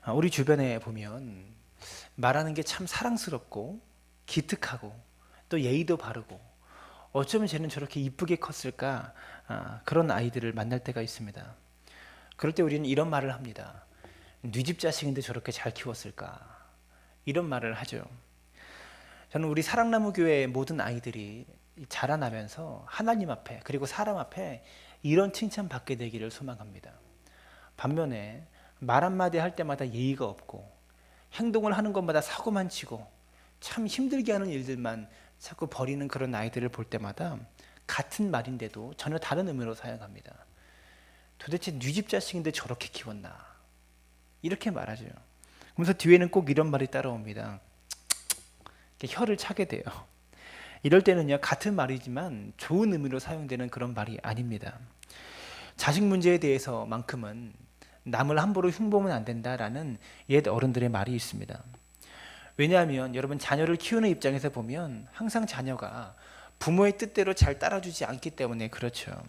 우리 주변에 보면 말하는 게 참 사랑스럽고 기특하고 또 예의도 바르고 어쩌면 쟤는 저렇게 이쁘게 컸을까, 그런 아이들을 만날 때가 있습니다. 그럴 때 우리는 이런 말을 합니다. 네 집 자식인데 저렇게 잘 키웠을까, 이런 말을 하죠. 저는 우리 사랑나무 교회의 모든 아이들이 자라나면서 하나님 앞에 그리고 사람 앞에 이런 칭찬 받게 되기를 소망합니다. 반면에 말 한마디 할 때마다 예의가 없고 행동을 하는 것마다 사고만 치고 참 힘들게 하는 일들만 자꾸 벌이는 그런 아이들을 볼 때마다 같은 말인데도 전혀 다른 의미로 사용합니다. 도대체 네 집 자식인데 저렇게 키웠나, 이렇게 말하죠. 그러면서 뒤에는 꼭 이런 말이 따라옵니다. 이렇게 혀를 차게 돼요. 이럴 때는요, 같은 말이지만 좋은 의미로 사용되는 그런 말이 아닙니다. 자식 문제에 대해서만큼은 남을 함부로 흉보면 안 된다라는 옛 어른들의 말이 있습니다. 왜냐하면 여러분, 자녀를 키우는 입장에서 보면 항상 자녀가 부모의 뜻대로 잘 따라주지 않기 때문에 그렇죠.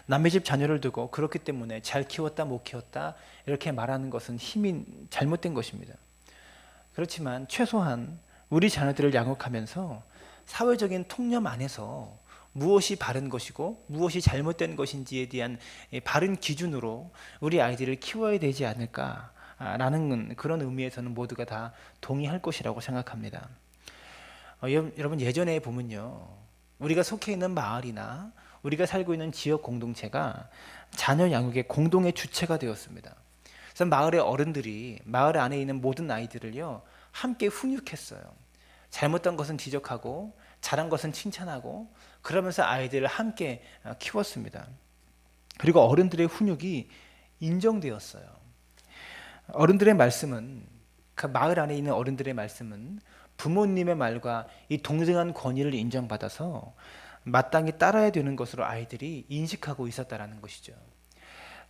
남의 집 자녀를 두고 그렇기 때문에 잘 키웠다 못 키웠다 이렇게 말하는 것은 힘이 잘못된 것입니다. 그렇지만 최소한 우리 자녀들을 양육하면서 사회적인 통념 안에서 무엇이 바른 것이고 무엇이 잘못된 것인지에 대한 바른 기준으로 우리 아이들을 키워야 되지 않을까라는 그런 의미에서는 모두가 다 동의할 것이라고 생각합니다. 여러분, 예전에 보면요, 우리가 속해 있는 마을이나 우리가 살고 있는 지역 공동체가 자녀 양육의 공동의 주체가 되었습니다. 그래서 마을의 어른들이 마을 안에 있는 모든 아이들을요 함께 훈육했어요. 잘못된 것은 지적하고 잘한 것은 칭찬하고 그러면서 아이들을 함께 키웠습니다. 그리고 어른들의 훈육이 인정되었어요. 어른들의 말씀은, 그 마을 안에 있는 어른들의 말씀은 부모님의 말과 이 동등한 권위를 인정받아서 마땅히 따라야 되는 것으로 아이들이 인식하고 있었다라는 것이죠.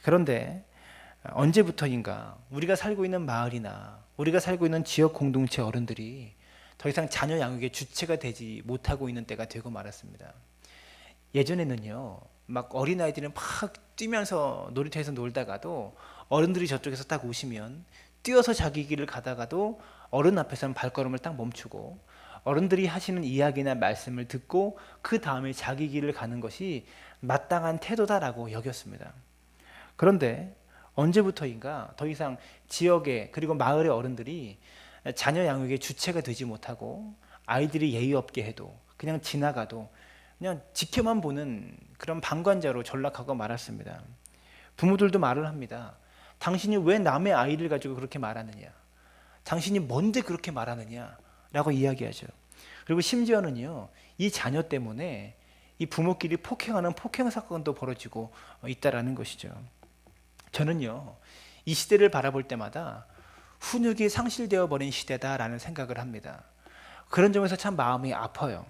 그런데 언제부터인가 우리가 살고 있는 마을이나 우리가 살고 있는 지역 공동체 어른들이 더 이상 자녀 양육의 주체가 되지 못하고 있는 때가 되고 말았습니다. 예전에는요, 막 어린아이들은 막 뛰면서 놀이터에서 놀다가도 어른들이 저쪽에서 딱 오시면 뛰어서 자기 길을 가다가도 어른 앞에서는 발걸음을 딱 멈추고 어른들이 하시는 이야기나 말씀을 듣고 그 다음에 자기 길을 가는 것이 마땅한 태도다라고 여겼습니다. 그런데 언제부터인가 더 이상 지역의 그리고 마을의 어른들이 자녀 양육의 주체가 되지 못하고 아이들이 예의 없게 해도 그냥 지나가도 그냥 지켜만 보는 그런 방관자로 전락하고 말았습니다. 부모들도 말을 합니다. 당신이 왜 남의 아이를 가지고 그렇게 말하느냐, 당신이 뭔데 그렇게 말하느냐 라고 이야기하죠. 그리고 심지어는요, 이 자녀 때문에 이 부모끼리 폭행하는 폭행 사건도 벌어지고 있다라는 것이죠. 저는요, 이 시대를 바라볼 때마다 훈육이 상실되어 버린 시대다라는 생각을 합니다. 그런 점에서 참 마음이 아파요.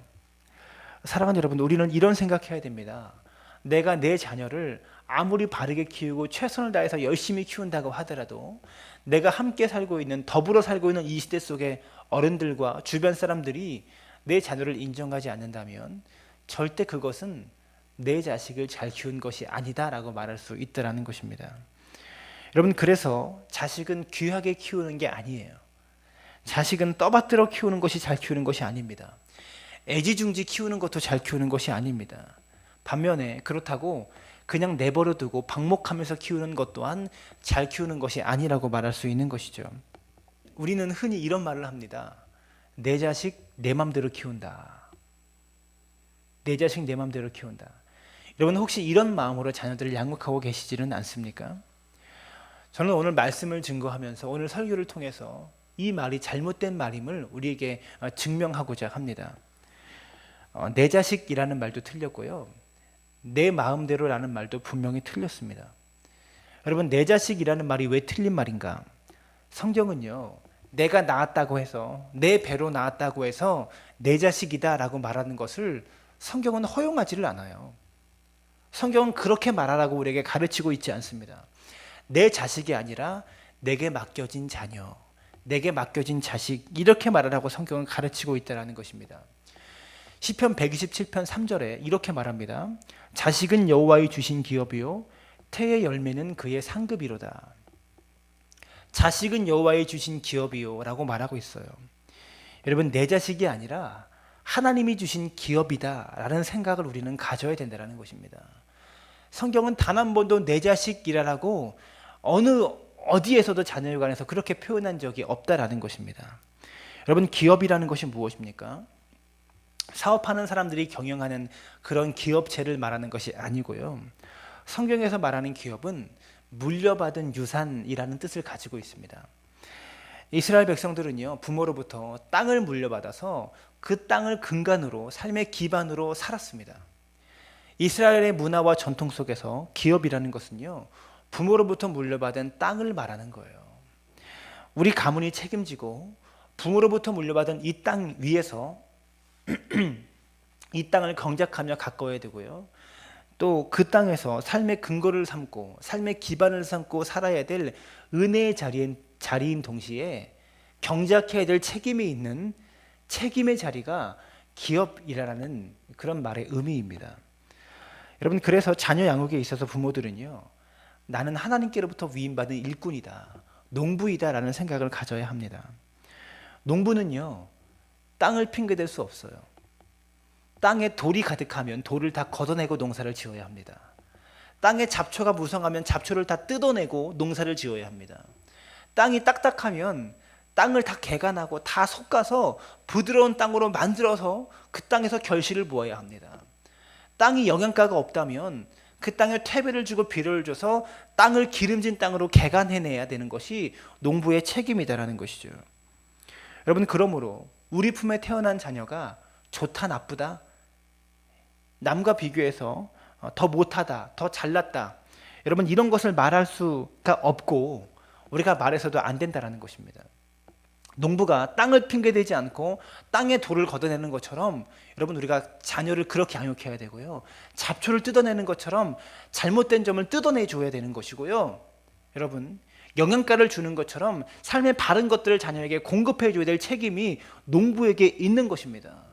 사랑하는 여러분, 우리는 이런 생각해야 됩니다. 내가 내 자녀를 아무리 바르게 키우고 최선을 다해서 열심히 키운다고 하더라도 내가 함께 살고 있는, 더불어 살고 있는 이 시대 속의 어른들과 주변 사람들이 내 자녀를 인정하지 않는다면 절대 그것은 내 자식을 잘 키운 것이 아니다라고 말할 수 있다라는 것입니다. 여러분, 그래서 자식은 귀하게 키우는 게 아니에요. 자식은 떠받들어 키우는 것이 잘 키우는 것이 아닙니다. 애지중지 키우는 것도 잘 키우는 것이 아닙니다. 반면에 그렇다고 그냥 내버려 두고 방목하면서 키우는 것 또한 잘 키우는 것이 아니라고 말할 수 있는 것이죠. 우리는 흔히 이런 말을 합니다. 내 자식 내 맘대로 키운다. 내 자식 내 맘대로 키운다. 여러분, 혹시 이런 마음으로 자녀들을 양육하고 계시지는 않습니까? 저는 오늘 말씀을 증거하면서 오늘 설교를 통해서 이 말이 잘못된 말임을 우리에게 증명하고자 합니다. 내 자식이라는 말도 틀렸고요, 내 마음대로라는 말도 분명히 틀렸습니다. 여러분, 내 자식이라는 말이 왜 틀린 말인가? 성경은요, 내가 낳았다고 해서, 내 배로 낳았다고 해서 내 자식이다 라고 말하는 것을 성경은 허용하지를 않아요. 성경은 그렇게 말하라고 우리에게 가르치고 있지 않습니다. 내 자식이 아니라 내게 맡겨진 자녀, 내게 맡겨진 자식, 이렇게 말하라고 성경은 가르치고 있다는 것입니다. 시편 127편 3절에 이렇게 말합니다. 자식은 여호와의 주신 기업이요 태의 열매는 그의 상급이로다. 자식은 여호와의 주신 기업이요 라고 말하고 있어요. 여러분, 내 자식이 아니라 하나님이 주신 기업이다 라는 생각을 우리는 가져야 된다는 것입니다. 성경은 단 한 번도 내 자식이라고 어디에서도 자녀에 관해서 그렇게 표현한 적이 없다라는 것입니다. 여러분, 기업이라는 것이 무엇입니까? 사업하는 사람들이 경영하는 그런 기업체를 말하는 것이 아니고요. 성경에서 말하는 기업은 물려받은 유산이라는 뜻을 가지고 있습니다. 이스라엘 백성들은요, 부모로부터 땅을 물려받아서 그 땅을 근간으로, 삶의 기반으로 살았습니다. 이스라엘의 문화와 전통 속에서 기업이라는 것은요, 부모로부터 물려받은 땅을 말하는 거예요. 우리 가문이 책임지고 부모로부터 물려받은 이 땅 위에서 이 땅을 경작하며 가꿔야 되고요. 또 그 땅에서 삶의 근거를 삼고 삶의 기반을 삼고 살아야 될 은혜의 자리인 동시에 경작해야 될 책임이 있는 책임의 자리가 기업이라는 그런 말의 의미입니다. 여러분, 그래서 자녀 양육에 있어서 부모들은요, 나는 하나님께로부터 위임받은 일꾼이다, 농부이다 라는 생각을 가져야 합니다. 농부는요, 땅을 핑계댈 수 없어요. 땅에 돌이 가득하면 돌을 다 걷어내고 농사를 지어야 합니다. 땅에 잡초가 무성하면 잡초를 다 뜯어내고 농사를 지어야 합니다. 땅이 딱딱하면 땅을 다 개간하고 다 솎아서 부드러운 땅으로 만들어서 그 땅에서 결실을 모아야 합니다. 땅이 영양가가 없다면 그 땅에 퇴비를 주고 비료를 줘서 땅을 기름진 땅으로 개간해내야 되는 것이 농부의 책임이다라는 것이죠. 여러분, 그러므로 우리 품에 태어난 자녀가 좋다 나쁘다, 남과 비교해서 더 못하다, 더 잘났다, 여러분, 이런 것을 말할 수가 없고 우리가 말해서도 안 된다라는 것입니다. 농부가 땅을 핑계대지 않고 땅에 돌을 걷어내는 것처럼 여러분, 우리가 자녀를 그렇게 양육해야 되고요. 잡초를 뜯어내는 것처럼 잘못된 점을 뜯어내 줘야 되는 것이고요. 여러분, 영양가를 주는 것처럼 삶의 바른 것들을 자녀에게 공급해 줘야 될 책임이 농부에게 있는 것입니다.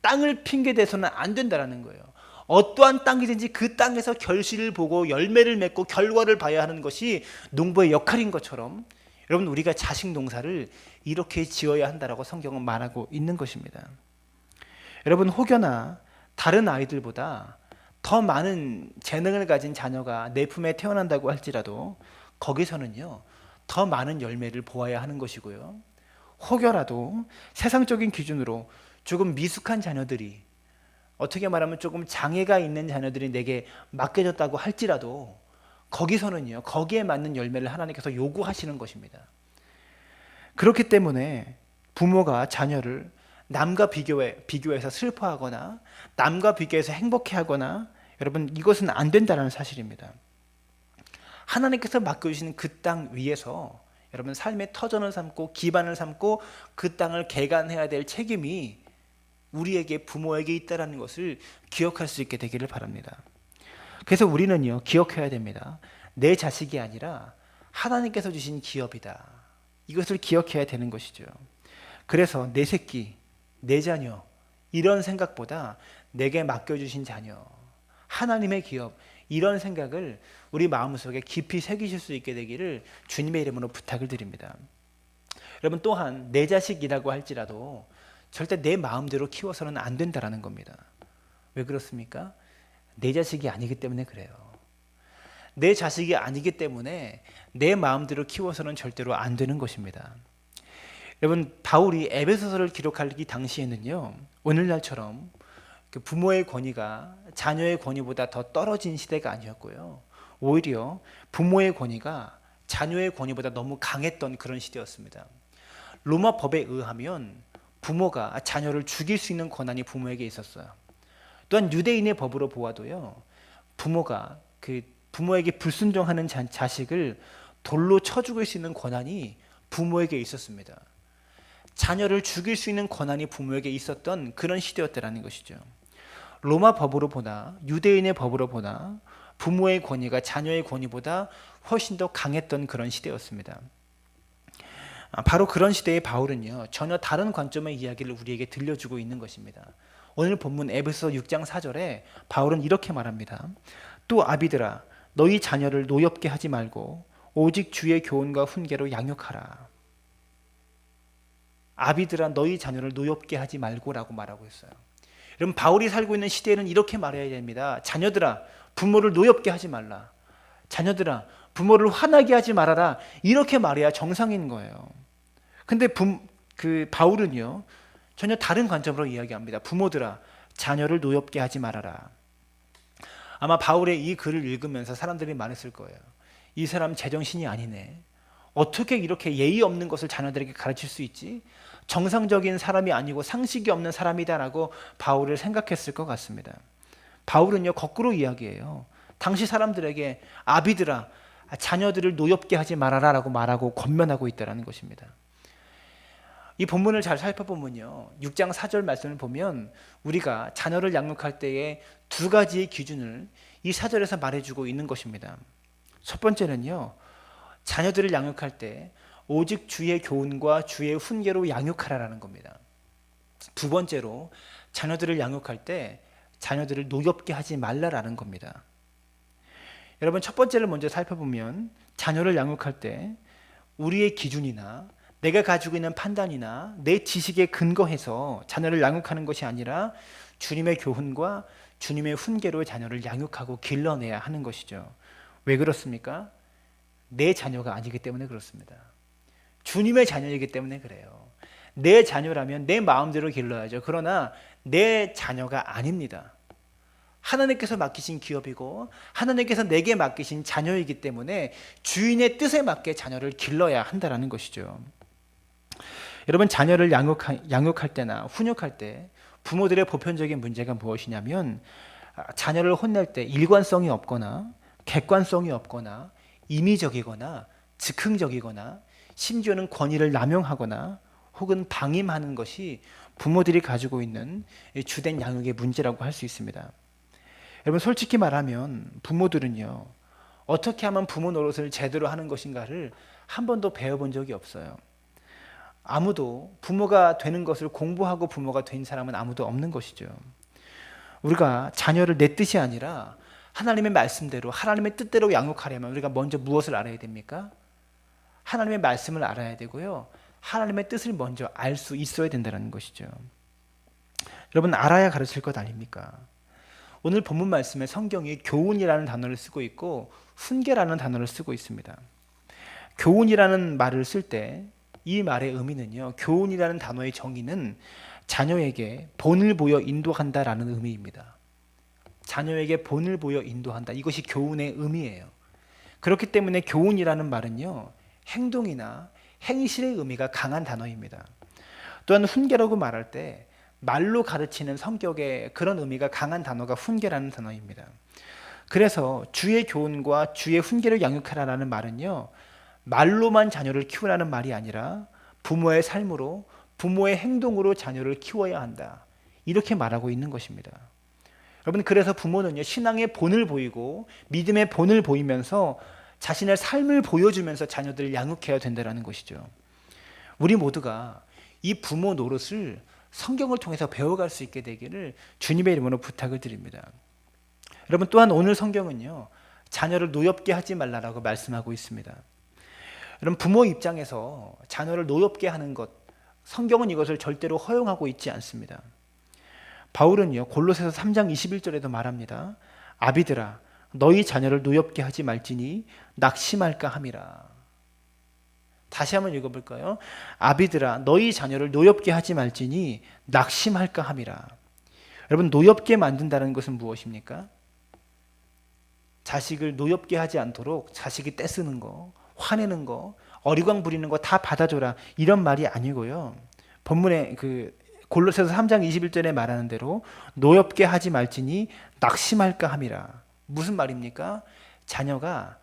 땅을 핑계대서는 안 된다라는 거예요. 어떠한 땅이든지 그 땅에서 결실을 보고 열매를 맺고 결과를 봐야 하는 것이 농부의 역할인 것처럼 여러분, 우리가 자식 농사를 이렇게 지어야 한다라고 성경은 말하고 있는 것입니다. 여러분, 혹여나 다른 아이들보다 더 많은 재능을 가진 자녀가 내 품에 태어난다고 할지라도 거기서는요, 더 많은 열매를 보아야 하는 것이고요. 혹여라도 세상적인 기준으로 조금 미숙한 자녀들이, 어떻게 말하면 조금 장애가 있는 자녀들이 내게 맡겨졌다고 할지라도 거기서는요, 거기에 맞는 열매를 하나님께서 요구하시는 것입니다. 그렇기 때문에 부모가 자녀를 남과 비교해서 슬퍼하거나 남과 비교해서 행복해하거나, 여러분, 이것은 안 된다는 사실입니다. 하나님께서 맡겨주시는 그 땅 위에서 여러분, 삶의 터전을 삼고 기반을 삼고 그 땅을 개간해야 될 책임이 우리에게, 부모에게 있다는 것을 기억할 수 있게 되기를 바랍니다. 그래서 우리는요, 기억해야 됩니다. 내 자식이 아니라 하나님께서 주신 기업이다, 이것을 기억해야 되는 것이죠. 그래서 내 새끼, 내 자녀, 이런 생각보다 내게 맡겨주신 자녀, 하나님의 기업, 이런 생각을 우리 마음속에 깊이 새기실 수 있게 되기를 주님의 이름으로 부탁을 드립니다. 여러분, 또한 내 자식이라고 할지라도 절대 내 마음대로 키워서는 안 된다라는 겁니다. 왜 그렇습니까? 내 자식이 아니기 때문에 그래요. 내 자식이 아니기 때문에 내 마음대로 키워서는 절대로 안 되는 것입니다. 여러분, 바울이 에베소서를 기록하기 당시에는요, 오늘날처럼 부모의 권위가 자녀의 권위보다 더 떨어진 시대가 아니었고요. 오히려 부모의 권위가 자녀의 권위보다 너무 강했던 그런 시대였습니다. 로마 법에 의하면 부모가 자녀를 죽일 수 있는 권한이 부모에게 있었어요. 또한 유대인의 법으로 보아도요, 부모가 부모에게 불순종하는 자식을 돌로 쳐 죽일 수 있는 권한이 부모에게 있었습니다. 자녀를 죽일 수 있는 권한이 부모에게 있었던 그런 시대였다라는 것이죠. 로마 법으로 보나 유대인의 법으로 보나 부모의 권위가 자녀의 권위보다 훨씬 더 강했던 그런 시대였습니다. 바로 그런 시대의 바울은요, 전혀 다른 관점의 이야기를 우리에게 들려주고 있는 것입니다. 오늘 본문 에베소서 6장 4절에 바울은 이렇게 말합니다. 또 아비들아, 너희 자녀를 노엽게 하지 말고 오직 주의 교훈과 훈계로 양육하라. 아비들아 너희 자녀를 노엽게 하지 말고라고 말하고 있어요. 여러분 바울이 살고 있는 시대에는 이렇게 말해야 됩니다. 자녀들아 부모를 노엽게 하지 말라. 자녀들아 부모를 화나게 하지 말아라. 이렇게 말해야 정상인 거예요. 근데 바울은요 전혀 다른 관점으로 이야기합니다. 부모들아 자녀를 노엽게 하지 말아라. 아마 바울의 이 글을 읽으면서 사람들이 말했을 거예요. 이 사람 제정신이 아니네. 어떻게 이렇게 예의 없는 것을 자녀들에게 가르칠 수 있지? 정상적인 사람이 아니고 상식이 없는 사람이다라고 바울을 생각했을 것 같습니다. 바울은요 거꾸로 이야기해요. 당시 사람들에게 아비들아 자녀들을 노엽게 하지 말아라 라고 말하고 권면하고 있다는 것입니다. 이 본문을 잘 살펴보면요 6장 4절 말씀을 보면 우리가 자녀를 양육할 때에 두 가지의 기준을 이 4절에서 말해주고 있는 것입니다. 첫 번째는요 자녀들을 양육할 때 오직 주의 교훈과 주의 훈계로 양육하라라는 겁니다. 두 번째로 자녀들을 양육할 때 자녀들을 노엽게 하지 말라라는 겁니다. 여러분 첫 번째를 먼저 살펴보면 자녀를 양육할 때 우리의 기준이나 내가 가지고 있는 판단이나 내 지식에 근거해서 자녀를 양육하는 것이 아니라 주님의 교훈과 주님의 훈계로 자녀를 양육하고 길러내야 하는 것이죠. 왜 그렇습니까? 내 자녀가 아니기 때문에 그렇습니다. 주님의 자녀이기 때문에 그래요. 내 자녀라면 내 마음대로 길러야죠. 그러나 내 자녀가 아닙니다. 하나님께서 맡기신 기업이고 하나님께서 내게 맡기신 자녀이기 때문에 주인의 뜻에 맞게 자녀를 길러야 한다는 것이죠. 여러분 자녀를 양육할 때나 훈육할 때 부모들의 보편적인 문제가 무엇이냐면 자녀를 혼낼 때 일관성이 없거나 객관성이 없거나 임의적이거나 즉흥적이거나 심지어는 권위를 남용하거나 혹은 방임하는 것이 부모들이 가지고 있는 주된 양육의 문제라고 할 수 있습니다. 여러분 솔직히 말하면 부모들은요 어떻게 하면 부모 노릇을 제대로 하는 것인가를 한 번도 배워본 적이 없어요. 아무도 부모가 되는 것을 공부하고 부모가 된 사람은 아무도 없는 것이죠. 우리가 자녀를 내 뜻이 아니라 하나님의 말씀대로 하나님의 뜻대로 양육하려면 우리가 먼저 무엇을 알아야 됩니까? 하나님의 말씀을 알아야 되고요. 하나님의 뜻을 먼저 알 수 있어야 된다는 것이죠. 여러분 알아야 가르칠 것 아닙니까? 오늘 본문 말씀에 성경이 교훈이라는 단어를 쓰고 있고 훈계라는 단어를 쓰고 있습니다. 교훈이라는 말을 쓸 때 이 말의 의미는요. 교훈이라는 단어의 정의는 자녀에게 본을 보여 인도한다라는 의미입니다. 자녀에게 본을 보여 인도한다. 이것이 교훈의 의미예요. 그렇기 때문에 교훈이라는 말은요. 행동이나 행실의 의미가 강한 단어입니다. 또한 훈계라고 말할 때 말로 가르치는 성격의 그런 의미가 강한 단어가 훈계라는 단어입니다. 그래서 주의 교훈과 주의 훈계를 양육하라는 말은요. 말로만 자녀를 키우라는 말이 아니라 부모의 삶으로 부모의 행동으로 자녀를 키워야 한다. 이렇게 말하고 있는 것입니다. 여러분 그래서 부모는요. 신앙의 본을 보이고 믿음의 본을 보이면서 자신의 삶을 보여주면서 자녀들을 양육해야 된다는 것이죠. 우리 모두가 이 부모 노릇을 성경을 통해서 배워갈 수 있게 되기를 주님의 이름으로 부탁을 드립니다. 여러분 또한 오늘 성경은요. 자녀를 노엽게 하지 말라라고 말씀하고 있습니다. 여러분 부모 입장에서 자녀를 노엽게 하는 것 성경은 이것을 절대로 허용하고 있지 않습니다. 바울은요. 골로새서 3장 21절에도 말합니다. 아비들아 너희 자녀를 노엽게 하지 말지니 낙심할까 함이라. 다시 한번 읽어볼까요? 아비들아 너희 자녀를 노엽게 하지 말지니 낙심할까 함이라. 여러분 노엽게 만든다는 것은 무엇입니까? 자식을 노엽게 하지 않도록 자식이 떼쓰는 거, 화내는 거, 어리광 부리는 거 다 받아줘라 이런 말이 아니고요. 본문에 골로새서 3장 21절에 말하는 대로 노엽게 하지 말지니 낙심할까 함이라. 무슨 말입니까? 자녀가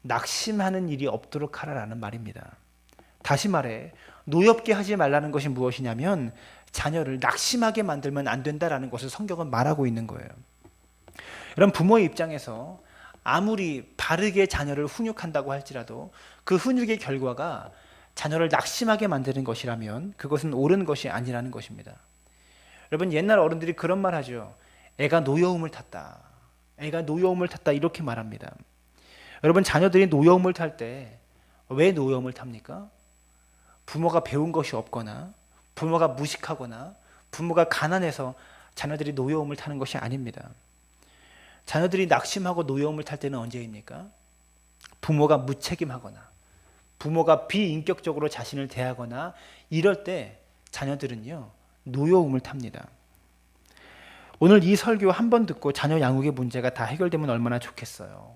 낙심하는 일이 없도록 하라라는 말입니다. 다시 말해 노엽게 하지 말라는 것이 무엇이냐면 자녀를 낙심하게 만들면 안 된다라는 것을 성경은 말하고 있는 거예요. 여러분 부모의 입장에서 아무리 바르게 자녀를 훈육한다고 할지라도 그 훈육의 결과가 자녀를 낙심하게 만드는 것이라면 그것은 옳은 것이 아니라는 것입니다. 여러분 옛날 어른들이 그런 말 하죠. 애가 노여움을 탔다. 애가 노여움을 탔다 이렇게 말합니다. 여러분, 자녀들이 노여움을 탈 때 왜 노여움을 탑니까? 부모가 배운 것이 없거나 부모가 무식하거나 부모가 가난해서 자녀들이 노여움을 타는 것이 아닙니다. 자녀들이 낙심하고 노여움을 탈 때는 언제입니까? 부모가 무책임하거나 부모가 비인격적으로 자신을 대하거나 이럴 때 자녀들은요, 노여움을 탑니다. 오늘 이 설교 한 번 듣고 자녀 양육의 문제가 다 해결되면 얼마나 좋겠어요.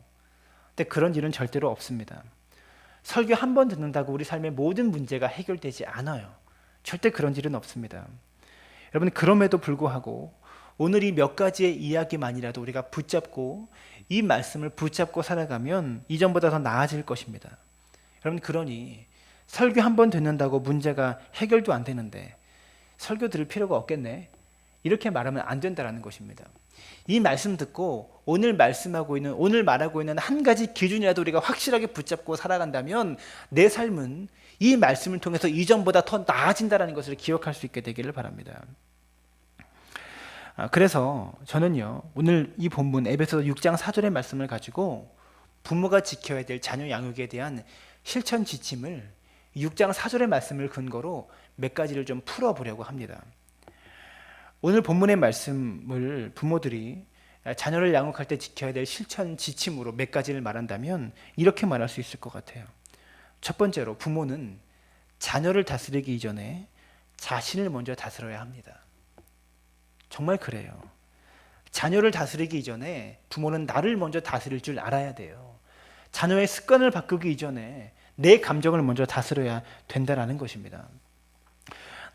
근데 그런 일은 절대로 없습니다. 설교 한 번 듣는다고 우리 삶의 모든 문제가 해결되지 않아요. 절대 그런 일은 없습니다. 여러분, 그럼에도 불구하고 오늘 이 몇 가지의 이야기만이라도 우리가 붙잡고 이 말씀을 붙잡고 살아가면 이전보다 더 나아질 것입니다. 여러분, 그러니 설교 한 번 듣는다고 문제가 해결도 안 되는데 설교 들을 필요가 없겠네, 이렇게 말하면 안 된다는 것입니다. 이 말씀 듣고 오늘 말하고 있는 한 가지 기준이라도 우리가 확실하게 붙잡고 살아간다면 내 삶은 이 말씀을 통해서 이전보다 더 나아진다는 것을 기억할 수 있게 되기를 바랍니다. 그래서 저는요, 오늘 이 본문 에베소 6장 4절의 말씀을 가지고 부모가 지켜야 될 자녀 양육에 대한 실천 지침을 6장 4절의 말씀을 근거로 몇 가지를 좀 풀어보려고 합니다. 오늘 본문의 말씀을 부모들이 자녀를 양육할 때 지켜야 될 실천 지침으로 몇 가지를 말한다면 이렇게 말할 수 있을 것 같아요. 첫 번째로, 부모는 자녀를 다스리기 이전에 자신을 먼저 다스려야 합니다. 정말 그래요. 자녀를 다스리기 이전에 부모는 나를 먼저 다스릴 줄 알아야 돼요. 자녀의 습관을 바꾸기 이전에 내 감정을 먼저 다스려야 된다는 것입니다.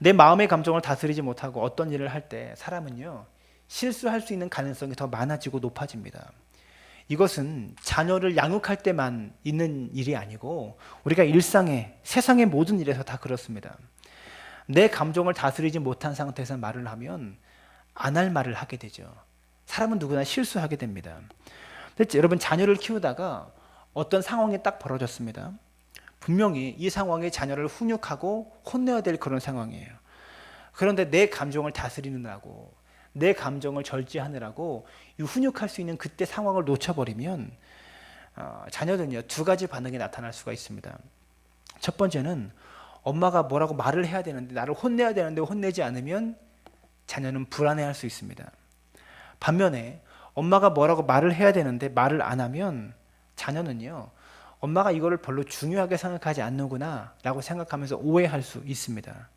내 마음의 감정을 다스리지 못하고 어떤 일을 할 때 사람은요, 실수할 수 있는 가능성이 더 많아지고 높아집니다. 이것은 자녀를 양육할 때만 있는 일이 아니고 우리가 세상의 모든 일에서 다 그렇습니다. 내 감정을 다스리지 못한 상태에서 말을 하면 안 할 말을 하게 되죠. 사람은 누구나 실수하게 됩니다. 여러분, 자녀를 키우다가 어떤 상황이 딱 벌어졌습니다. 분명히 이 상황에 자녀를 훈육하고 혼내야 될 그런 상황이에요. 그런데 내 감정을 다스리느라고, 내 감정을 절제하느라고 이 훈육할 수 있는 그때 상황을 놓쳐버리면 자녀들은요, 두 가지 반응이 나타날 수가 있습니다. 첫 번째는 엄마가 뭐라고 말을 해야 되는데, 나를 혼내야 되는데 혼내지 않으면 자녀는 불안해할 수 있습니다. 반면에 엄마가 뭐라고 말을 해야 되는데 말을 안 하면 자녀는요, 엄마가 이거를 별로 중요하게 생각하지 않는구나 라고 생각하면서 오해할 수 있습니다.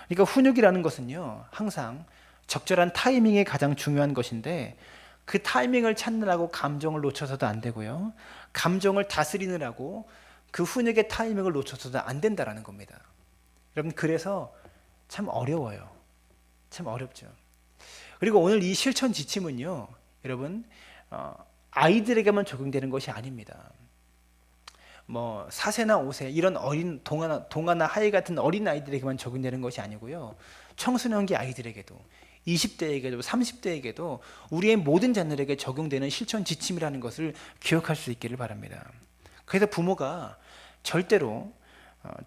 그러니까 훈육이라는 것은요, 항상 적절한 타이밍이 가장 중요한 것인데 그 타이밍을 찾느라고 감정을 놓쳐서도 안 되고요, 감정을 다스리느라고 그 훈육의 타이밍을 놓쳐서도 안 된다는 겁니다. 여러분, 그래서 참 어려워요. 참 어렵죠. 그리고 오늘 이 실천 지침은요, 여러분, 아이들에게만 적용되는 것이 아닙니다. 4세나 5세 이런 어린 동아나 하이 같은 어린 아이들에게만 적용되는 것이 아니고요, 청소년기 아이들에게도 20대에게도 30대에게도 우리의 모든 자녀에게 적용되는 실천 지침이라는 것을 기억할 수 있기를 바랍니다. 그래서 부모가 절대로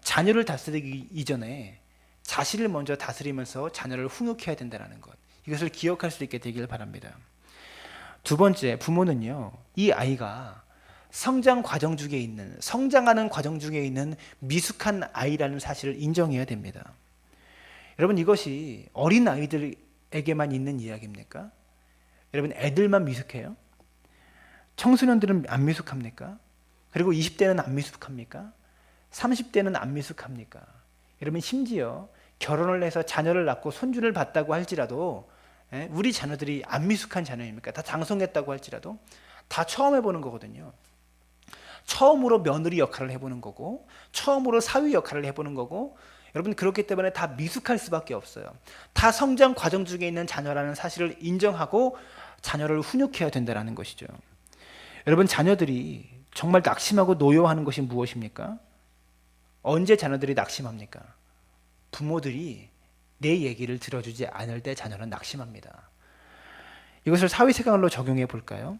자녀를 다스리기 이전에 자신을 먼저 다스리면서 자녀를 훈육해야 된다는 것, 이것을 기억할 수 있게 되기를 바랍니다. 두 번째, 부모는요, 이 아이가 성장하는 과정 중에 있는 미숙한 아이라는 사실을 인정해야 됩니다. 여러분, 이것이 어린 아이들에게만 있는 이야기입니까? 여러분, 애들만 미숙해요? 청소년들은 안 미숙합니까? 그리고 20대는 안 미숙합니까? 30대는 안 미숙합니까? 여러분, 심지어 결혼을 해서 자녀를 낳고 손주를 봤다고 할지라도 우리 자녀들이 안 미숙한 자녀입니까? 다 장성했다고 할지라도 다 처음 해보는 거거든요. 처음으로 며느리 역할을 해보는 거고, 처음으로 사위 역할을 해보는 거고, 여러분, 그렇기 때문에 다 미숙할 수밖에 없어요. 다 성장 과정 중에 있는 자녀라는 사실을 인정하고 자녀를 훈육해야 된다는 것이죠. 여러분, 자녀들이 정말 낙심하고 노여워하는 것이 무엇입니까? 언제 자녀들이 낙심합니까? 부모들이 내 얘기를 들어주지 않을 때 자녀는 낙심합니다. 이것을 사회생활로 적용해 볼까요?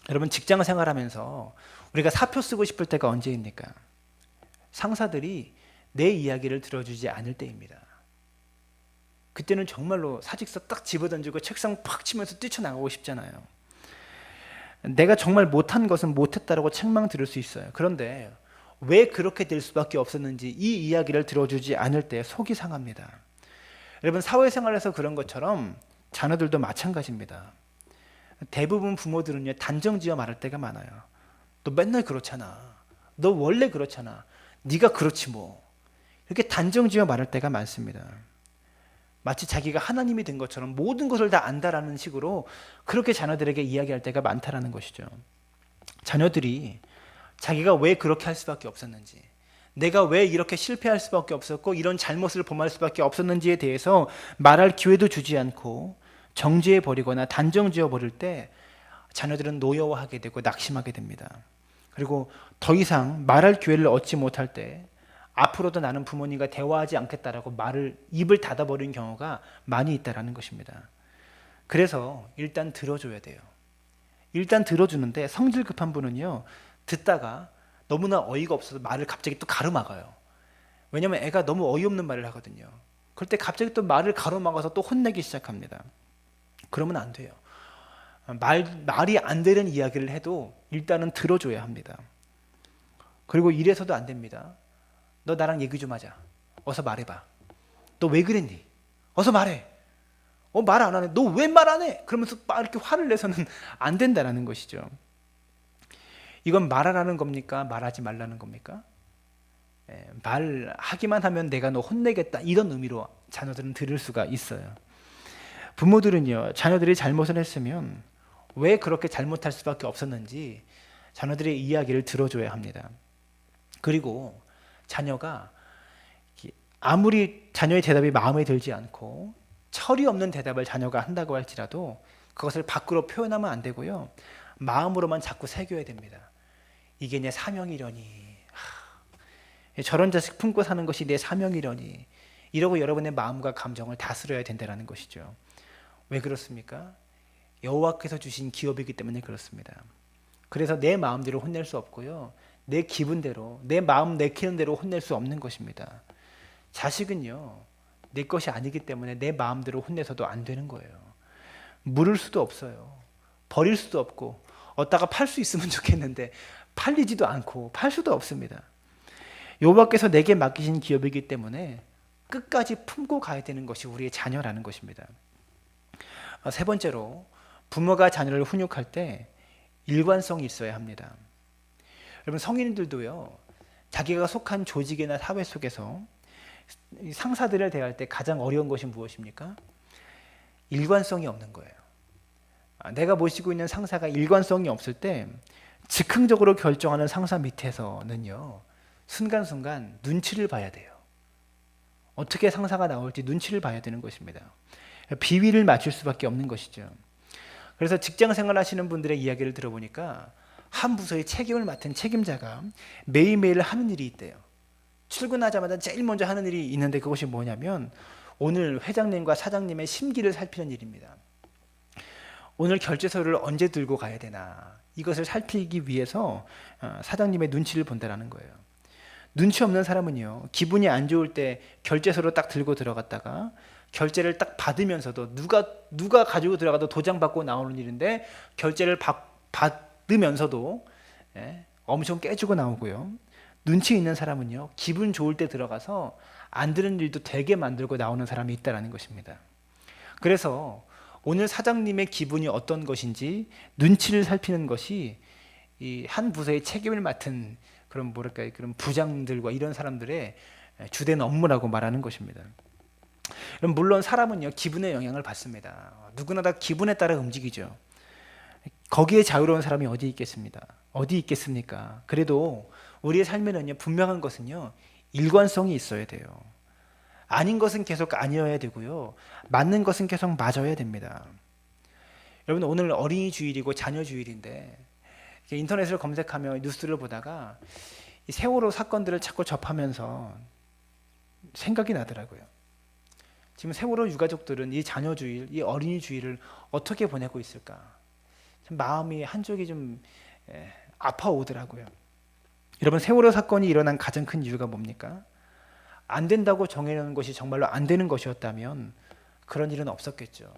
여러분, 직장 생활하면서 우리가 사표 쓰고 싶을 때가 언제입니까? 상사들이 내 이야기를 들어주지 않을 때입니다. 그때는 정말로 사직서 딱 집어던지고 책상 팍 치면서 뛰쳐나가고 싶잖아요. 내가 정말 못한 것은 못했다라고 책망 들을 수 있어요. 그런데 왜 그렇게 될 수밖에 없었는지 이 이야기를 들어주지 않을 때 속이 상합니다. 여러분, 사회생활에서 그런 것처럼 자녀들도 마찬가지입니다. 대부분 부모들은요, 단정지어 말할 때가 많아요. 너 맨날 그렇잖아. 너 원래 그렇잖아. 네가 그렇지 뭐. 이렇게 단정지어 말할 때가 많습니다. 마치 자기가 하나님이 된 것처럼 모든 것을 다 안다라는 식으로 그렇게 자녀들에게 이야기할 때가 많다라는 것이죠. 자녀들이 자기가 왜 그렇게 할 수밖에 없었는지, 내가 왜 이렇게 실패할 수밖에 없었고 이런 잘못을 범할 수밖에 없었는지에 대해서 말할 기회도 주지 않고 정죄해 버리거나 단정지어 버릴 때 자녀들은 노여워하게 되고 낙심하게 됩니다. 그리고 더 이상 말할 기회를 얻지 못할 때 앞으로도 나는 부모님과 대화하지 않겠다라고 입을 닫아버리는 경우가 많이 있다라는 것입니다. 그래서 일단 들어줘야 돼요. 일단 들어주는데 성질 급한 분은요, 듣다가 너무나 어이가 없어서 말을 갑자기 또 가로막아요. 왜냐면 애가 너무 어이없는 말을 하거든요. 그럴 때 갑자기 또 말을 가로막아서 또 혼내기 시작합니다. 그러면 안 돼요. 말이 안 되는 이야기를 해도 일단은 들어줘야 합니다. 그리고 이래서도 안 됩니다. 너 나랑 얘기 좀 하자. 어서 말해봐. 너 왜 그랬니? 어서 말해. 말 안 하네. 너 왜 말 안 해? 그러면서 막 이렇게 화를 내서는 안 된다라는 것이죠. 이건 말하라는 겁니까? 말하지 말라는 겁니까? 말하기만 하면 내가 너 혼내겠다, 이런 의미로 자녀들은 들을 수가 있어요. 부모들은요, 자녀들이 잘못을 했으면 왜 그렇게 잘못할 수밖에 없었는지 자녀들의 이야기를 들어줘야 합니다. 그리고 자녀가 아무리 자녀의 대답이 마음에 들지 않고 철이 없는 대답을 자녀가 한다고 할지라도 그것을 밖으로 표현하면 안 되고요, 마음으로만 자꾸 새겨야 됩니다. 이게 내 사명이려니, 저런 자식 품고 사는 것이 내 사명이려니, 이러고 여러분의 마음과 감정을 다스려야 된다는 것이죠. 왜 그렇습니까? 여호와께서 주신 기업이기 때문에 그렇습니다. 그래서 내 마음대로 혼낼 수 없고요, 내 기분대로, 내 마음 내키는 대로 혼낼 수 없는 것입니다. 자식은요, 내 것이 아니기 때문에 내 마음대로 혼내서도 안 되는 거예요. 물을 수도 없어요. 버릴 수도 없고, 어디다가 팔 수 있으면 좋겠는데 팔리지도 않고 팔 수도 없습니다. 여호와께서 내게 맡기신 기업이기 때문에 끝까지 품고 가야 되는 것이 우리의 자녀라는 것입니다. 세 번째로, 부모가 자녀를 훈육할 때 일관성이 있어야 합니다. 여러분, 성인들도요, 자기가 속한 조직이나 사회 속에서 상사들을 대할 때 가장 어려운 것이 무엇입니까? 일관성이 없는 거예요. 내가 모시고 있는 상사가 일관성이 없을 때 즉흥적으로 결정하는 상사 밑에서는요, 순간순간 눈치를 봐야 돼요. 어떻게 상사가 나올지 눈치를 봐야 되는 것입니다. 비위를 맞출 수밖에 없는 것이죠. 그래서 직장 생활 하시는 분들의 이야기를 들어보니까 한 부서의 책임을 맡은 책임자가 매일매일 하는 일이 있대요. 출근하자마자 제일 먼저 하는 일이 있는데 그것이 뭐냐면 오늘 회장님과 사장님의 심기를 살피는 일입니다. 오늘 결제서를 언제 들고 가야 되나, 이것을 살피기 위해서 사장님의 눈치를 본다라는 거예요. 눈치 없는 사람은요, 기분이 안 좋을 때 결제서를 딱 들고 들어갔다가 결제를 딱 받으면서도 누가 가지고 들어가도 도장 받고 나오는 일인데 결제를 받으면서도 엄청 깨지고 나오고요. 눈치 있는 사람은요, 기분 좋을 때 들어가서 안 되는 일도 되게 만들고 나오는 사람이 있다라는 것입니다. 그래서 오늘 사장님의 기분이 어떤 것인지 눈치를 살피는 것이 이 한 부서의 책임을 맡은 그런 그런 부장들과 이런 사람들의 주된 업무라고 말하는 것입니다. 물론 사람은요, 기분의 영향을 받습니다. 누구나 다 기분에 따라 움직이죠. 거기에 자유로운 사람이 어디 있겠습니까? 그래도 우리의 삶에는요, 분명한 것은요, 일관성이 있어야 돼요. 아닌 것은 계속 아니어야 되고요, 맞는 것은 계속 맞아야 됩니다. 여러분, 오늘 어린이 주일이고 자녀 주일인데 인터넷을 검색하며 뉴스를 보다가 이 세월호 사건들을 자꾸 접하면서 생각이 나더라고요. 지금 세월호 유가족들은 이 자녀 주일, 이 어린이 주일을 어떻게 보내고 있을까? 참 마음이 한쪽이 좀 아파오더라고요. 여러분, 세월호 사건이 일어난 가장 큰 이유가 뭡니까? 안 된다고 정해놓은 것이 정말로 안 되는 것이었다면 그런 일은 없었겠죠.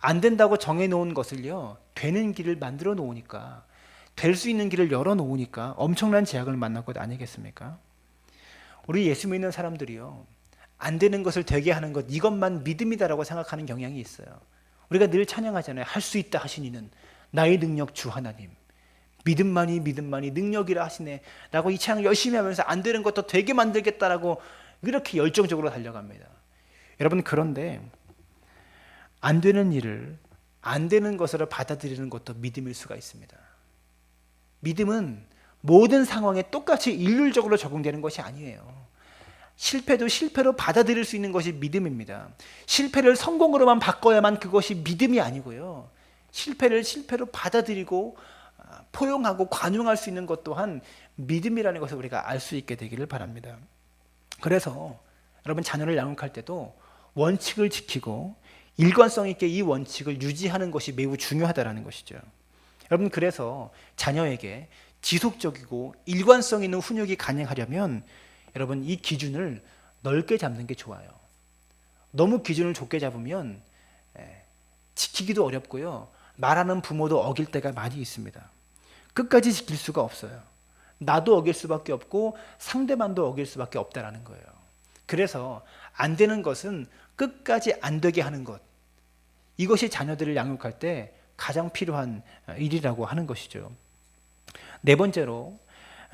안 된다고 정해놓은 것을요, 되는 길을 만들어 놓으니까, 될 수 있는 길을 열어 놓으니까 엄청난 제약을 만날 것 아니겠습니까? 우리 예수 믿는 사람들이요, 안 되는 것을 되게 하는 것, 이것만 믿음이다라고 생각하는 경향이 있어요. 우리가 늘 찬양하잖아요. 할 수 있다 하신 이는 나의 능력 주 하나님, 믿음만이 능력이라 하시네 라고 이 찬양 열심히 하면서 안 되는 것도 되게 만들겠다라고 이렇게 열정적으로 달려갑니다. 여러분, 그런데 안 되는 일을 안 되는 것으로 받아들이는 것도 믿음일 수가 있습니다. 믿음은 모든 상황에 똑같이 일률적으로 적용되는 것이 아니에요. 실패도 실패로 받아들일 수 있는 것이 믿음입니다. 실패를 성공으로만 바꿔야만 그것이 믿음이 아니고요, 실패를 실패로 받아들이고 포용하고 관용할 수 있는 것 또한 믿음이라는 것을 우리가 알 수 있게 되기를 바랍니다. 그래서 여러분, 자녀를 양육할 때도 원칙을 지키고 일관성 있게 이 원칙을 유지하는 것이 매우 중요하다는 것이죠. 여러분, 그래서 자녀에게 지속적이고 일관성 있는 훈육이 가능하려면 여러분, 이 기준을 넓게 잡는 게 좋아요. 너무 기준을 좁게 잡으면 지키기도 어렵고요, 말하는 부모도 어길 때가 많이 있습니다. 끝까지 지킬 수가 없어요. 나도 어길 수밖에 없고 상대방도 어길 수밖에 없다라는 거예요. 그래서 안 되는 것은 끝까지 안 되게 하는 것, 이것이 자녀들을 양육할 때 가장 필요한 일이라고 하는 것이죠. 네 번째로,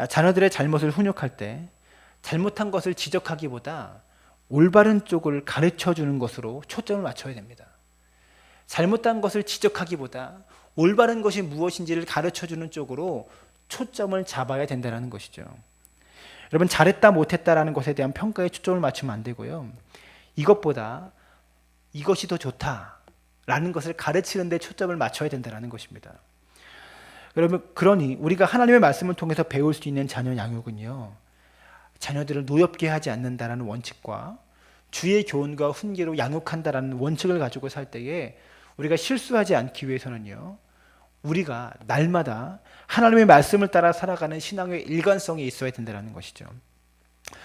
자녀들의 잘못을 훈육할 때 잘못한 것을 지적하기보다 올바른 쪽을 가르쳐 주는 것으로 초점을 맞춰야 됩니다. 잘못한 것을 지적하기보다 올바른 것이 무엇인지를 가르쳐 주는 쪽으로 초점을 잡아야 된다는 것이죠. 여러분, 잘했다 못했다라는 것에 대한 평가에 초점을 맞추면 안 되고요, 이것보다 이것이 더 좋다라는 것을 가르치는 데 초점을 맞춰야 된다는 것입니다. 여러분, 그러니 우리가 하나님의 말씀을 통해서 배울 수 있는 자녀 양육은요, 자녀들을 노엽게 하지 않는다라는 원칙과 주의 교훈과 훈계로 양육한다라는 원칙을 가지고 살 때에 우리가 실수하지 않기 위해서는요, 우리가 날마다 하나님의 말씀을 따라 살아가는 신앙의 일관성이 있어야 된다는 것이죠.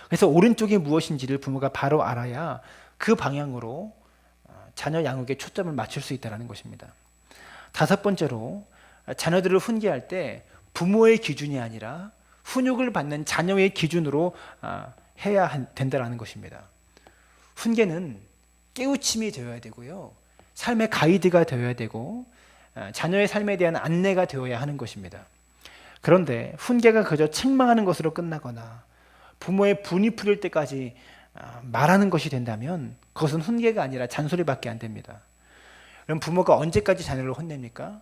그래서 오른쪽이 무엇인지를 부모가 바로 알아야 그 방향으로 자녀 양육에 초점을 맞출 수 있다는 것입니다. 다섯 번째로, 자녀들을 훈계할 때 부모의 기준이 아니라 훈육을 받는 자녀의 기준으로 해야 된다는 것입니다. 훈계는 깨우침이 되어야 되고요, 삶의 가이드가 되어야 되고 자녀의 삶에 대한 안내가 되어야 하는 것입니다. 그런데 훈계가 그저 책망하는 것으로 끝나거나 부모의 분이 풀릴 때까지 말하는 것이 된다면 그것은 훈계가 아니라 잔소리밖에 안 됩니다. 그럼 부모가 언제까지 자녀를 혼냅니까?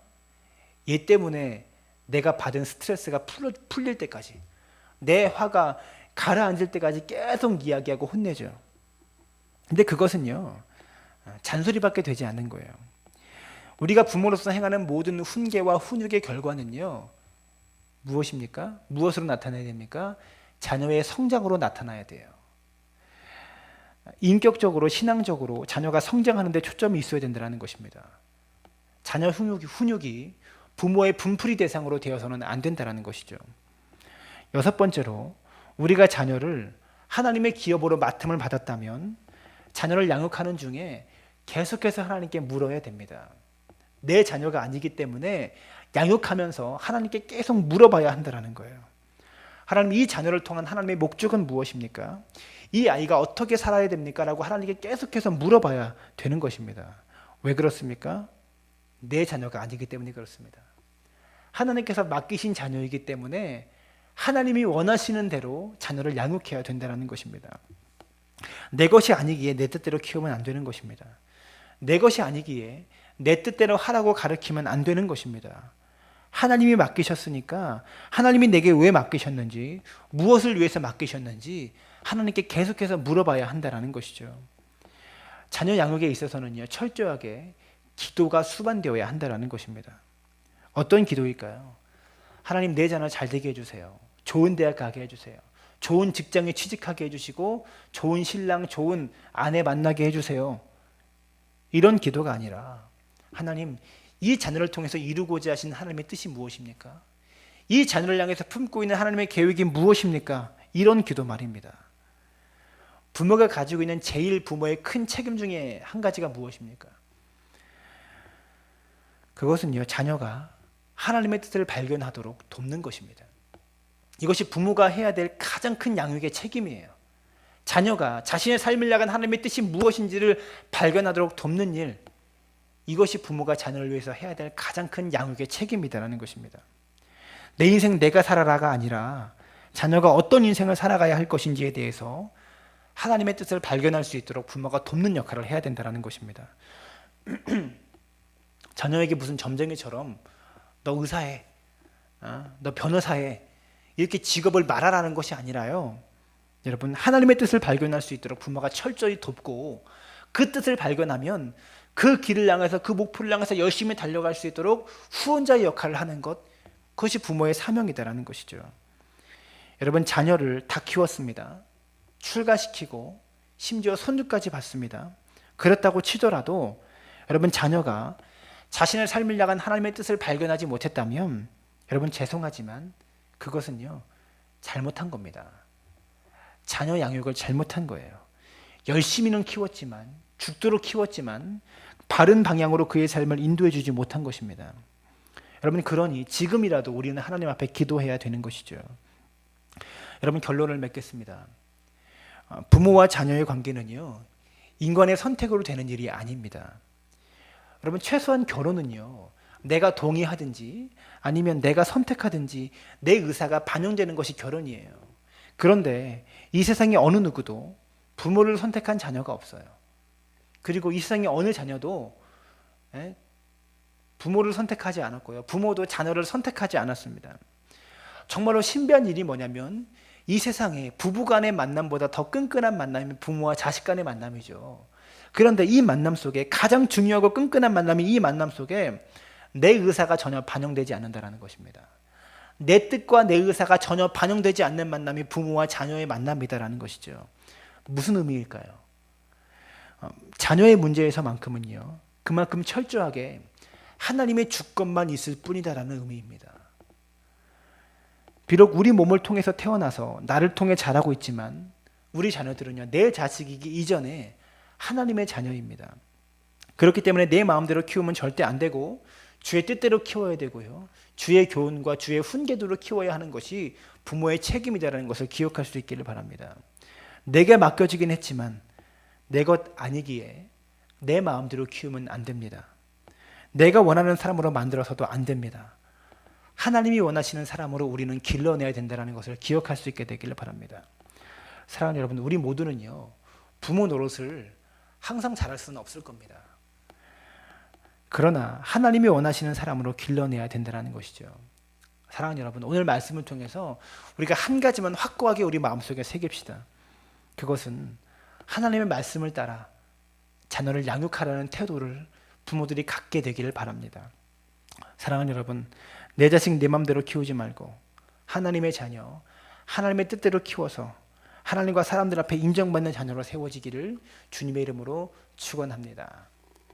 얘 때문에 내가 받은 스트레스가 풀릴 때까지, 내 화가 가라앉을 때까지 계속 이야기하고 혼내죠. 근데 그것은요, 잔소리밖에 되지 않는 거예요. 우리가 부모로서 행하는 모든 훈계와 훈육의 결과는요, 무엇입니까? 무엇으로 나타나야 됩니까? 자녀의 성장으로 나타나야 돼요. 인격적으로, 신앙적으로 자녀가 성장하는 데 초점이 있어야 된다는 것입니다. 자녀 훈육이 부모의 분풀이 대상으로 되어서는 안 된다는 것이죠. 여섯 번째로, 우리가 자녀를 하나님의 기업으로 맡음을 받았다면 자녀를 양육하는 중에 계속해서 하나님께 물어야 됩니다. 내 자녀가 아니기 때문에 양육하면서 하나님께 계속 물어봐야 한다는 거예요. 하나님, 이 자녀를 통한 하나님의 목적은 무엇입니까? 이 아이가 어떻게 살아야 됩니까? 라고 하나님께 계속해서 물어봐야 되는 것입니다. 왜 그렇습니까? 내 자녀가 아니기 때문에 그렇습니다. 하나님께서 맡기신 자녀이기 때문에 하나님이 원하시는 대로 자녀를 양육해야 된다는 것입니다. 내 것이 아니기에 내 뜻대로 키우면 안 되는 것입니다. 내 것이 아니기에 내 뜻대로 하라고 가르치면 안 되는 것입니다. 하나님이 맡기셨으니까 하나님이 내게 왜 맡기셨는지, 무엇을 위해서 맡기셨는지 하나님께 계속해서 물어봐야 한다는 것이죠. 자녀 양육에 있어서는요, 철저하게 기도가 수반되어야 한다는 것입니다. 어떤 기도일까요? 하나님, 내 자녀 잘 되게 해주세요. 좋은 대학 가게 해주세요. 좋은 직장에 취직하게 해주시고 좋은 신랑, 좋은 아내 만나게 해주세요. 이런 기도가 아니라, 하나님, 이 자녀를 통해서 이루고자 하신 하나님의 뜻이 무엇입니까? 이 자녀를 향해서 품고 있는 하나님의 계획이 무엇입니까? 이런 기도 말입니다. 부모가 가지고 있는 제일 부모의 큰 책임 중에 한 가지가 무엇입니까? 그것은요, 자녀가 하나님의 뜻을 발견하도록 돕는 것입니다. 이것이 부모가 해야 될 가장 큰 양육의 책임이에요. 자녀가 자신의 삶을 향한 하나님의 뜻이 무엇인지를 발견하도록 돕는 일, 이것이 부모가 자녀를 위해서 해야 될 가장 큰 양육의 책임이다라는 것입니다. 내 인생 내가 살아라가 아니라 자녀가 어떤 인생을 살아가야 할 것인지에 대해서 하나님의 뜻을 발견할 수 있도록 부모가 돕는 역할을 해야 된다는 것입니다. 자녀에게 무슨 점쟁이처럼 너 의사해, 너 변호사해, 이렇게 직업을 말하라는 것이 아니라요, 여러분, 하나님의 뜻을 발견할 수 있도록 부모가 철저히 돕고, 그 뜻을 발견하면 그 길을 향해서, 그 목표를 향해서 열심히 달려갈 수 있도록 후원자의 역할을 하는 것, 그것이 부모의 사명이다라는 것이죠. 여러분, 자녀를 다 키웠습니다. 출가시키고 심지어 손주까지 봤습니다. 그렇다고 치더라도 여러분, 자녀가 자신의 삶을 향한 하나님의 뜻을 발견하지 못했다면 여러분, 죄송하지만 그것은요, 잘못한 겁니다. 자녀 양육을 잘못한 거예요. 열심히는 키웠지만, 죽도록 키웠지만 바른 방향으로 그의 삶을 인도해 주지 못한 것입니다. 여러분, 그러니 지금이라도 우리는 하나님 앞에 기도해야 되는 것이죠. 여러분, 결론을 맺겠습니다. 부모와 자녀의 관계는요, 인간의 선택으로 되는 일이 아닙니다. 여러분, 최소한 결혼은요, 내가 동의하든지 아니면 내가 선택하든지 내 의사가 반영되는 것이 결혼이에요. 그런데 이 세상에 어느 누구도 부모를 선택한 자녀가 없어요. 그리고 이 세상에 어느 자녀도 부모를 선택하지 않았고요, 부모도 자녀를 선택하지 않았습니다. 정말로 신비한 일이 뭐냐면, 이 세상에 부부간의 만남보다 더 끈끈한 만남이 부모와 자식 간의 만남이죠. 그런데 이 만남 속에 가장 중요하고 끈끈한 만남이, 이 만남 속에 내 의사가 전혀 반영되지 않는다는 것입니다. 내 뜻과 내 의사가 전혀 반영되지 않는 만남이 부모와 자녀의 만남이다라는 것이죠. 무슨 의미일까요? 자녀의 문제에서만큼은요, 그만큼 철저하게 하나님의 주권만 있을 뿐이다라는 의미입니다. 비록 우리 몸을 통해서 태어나서 나를 통해 자라고 있지만 우리 자녀들은요, 내 자식이기 이전에 하나님의 자녀입니다. 그렇기 때문에 내 마음대로 키우면 절대 안 되고 주의 뜻대로 키워야 되고요, 주의 교훈과 주의 훈계대로 키워야 하는 것이 부모의 책임이다라는 것을 기억할 수 있기를 바랍니다. 내게 맡겨지긴 했지만 내 것 아니기에 내 마음대로 키우면 안 됩니다. 내가 원하는 사람으로 만들어서도 안 됩니다. 하나님이 원하시는 사람으로 우리는 길러내야 된다는 것을 기억할 수 있게 되기를 바랍니다. 사랑하는 여러분, 우리 모두는요, 부모 노릇을 항상 잘할 수는 없을 겁니다. 그러나 하나님이 원하시는 사람으로 길러내야 된다는 것이죠. 사랑하는 여러분, 오늘 말씀을 통해서 우리가 한 가지만 확고하게 우리 마음속에 새깁시다. 그것은 하나님의 말씀을 따라 자녀를 양육하라는 태도를 부모들이 갖게 되기를 바랍니다. 사랑하는 여러분, 내 자식 내 맘대로 키우지 말고 하나님의 자녀, 하나님의 뜻대로 키워서 하나님과 사람들 앞에 인정받는 자녀로 세워지기를 주님의 이름으로 축원합니다.